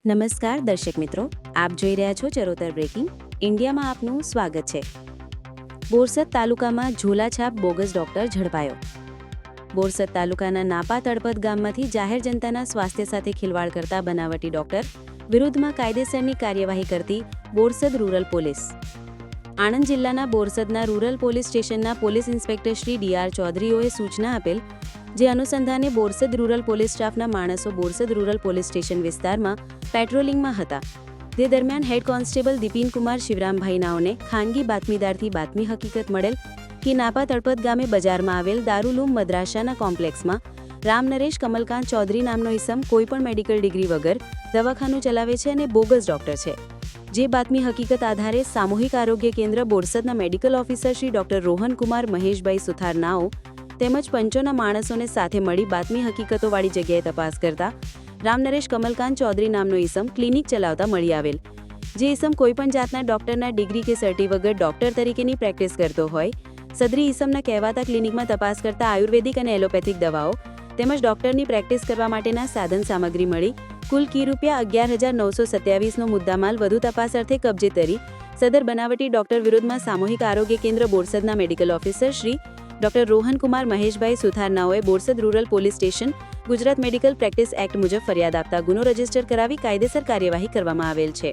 નમસ્કાર દર્શક મિત્રો, આપ જોઈ રહ્યા છો ચરોતર બ્રેકિંગ ઇન્ડિયામાં આપનું સ્વાગત છે। બોરસદ તાલુકામાં ઝોલાછાપ બોગસ ડોક્ટર ઝડપાયો। બોરસદ તાલુકાના નાપા તળપદ ગામમાંથી જાહેર જનતાના સ્વાસ્થ્ય સાથે ખિલવાડ કરતા બનાવટી ડોક્ટર વિરુદ્ધમાં કાયદેસરની કાર્યવાહી કરતી બોરસદ રૂરલ પોલીસ। આણંદ જિલ્લાના બોરસદના રૂરલ પોલીસ સ્ટેશનના પોલીસ ઇન્સ્પેક્ટર શ્રી ડી.આર. ચૌધરીઓએ સૂચના આપેલ, જે અનુસંધાને બોરસદ રૂરલ પોલીસ સ્ટાફના માણસો બોરસદ રૂરલ પોલીસ સ્ટેશન વિસ્તારમાં પેટ્રોલિંગમાં હતા। તે દરમિયાન હેડ કોન્સ્ટેબલ દીપિન કુમાર શિવરામભાઈ નાઓને ખાનગી બાતમીદારથી બાતમી હકીકત મળેલ કે નાપા તળપદ ગામે બજારમાં આવેલ દારૂલૂમ મદ્રાસાના કોમ્પ્લેક્સમાં રામ નરેશ કમલકાંત ચૌધરી નામનો ઇસમ કોઈપણ મેડિકલ ડિગ્રી વગર દવાખાનું ચલાવે છે અને બોગસ ડોક્ટર છે। જે બાતમી હકીકત આધારે સામૂહિક આરોગ્ય કેન્દ્ર બોરસદના medical officer Shri doctor Rohan Kumar Maheshbhai Suthar નાઓ તેમજ પંચોના માણસોને સાથે મળી બાતમી હકીકતોવાળી જગ્યાએ તપાસ કરતા રામ નરેશ કમલકાંત ચૌધરી નામનો ઇસમ ક્લિનિક ચલાવતા મળી આવેલ। જે ઇસમ કોઈપણ જાતના ડોક્ટરના ડિગ્રી કે સર્ટી વગર ડોક્ટર તરીકેની પ્રેક્ટિસ કરતો હોય, સદરી ઇસમના કહેવાતા ક્લિનિકમાં તપાસ કરતા આયુર્વેદિક અને એલોપેથિક દવાઓ તેમજ ડોક્ટરની પ્રેક્ટિસ કરવા માટેના સાધન સામગ્રી મળી કુલ રૂપિયા 11,927નો મુદ્દામાલ વધુ તપાસ અર્થે કબજે કરી સદર બનાવટી ડોક્ટર વિરુદ્ધમાં સામૂહિક આરોગ્ય કેન્દ્ર બોરસદના medical officer Shri doctor Rohan Kumar Maheshbhai Suthar નાઓએ Borsad rural police station Gujarat medical practice act મુજબ ફરિયાદ આપતા ગુનો રજીસ્ટર કરાવી કાયદેસર કાર્યવાહી કરવામાં આવેલ છે।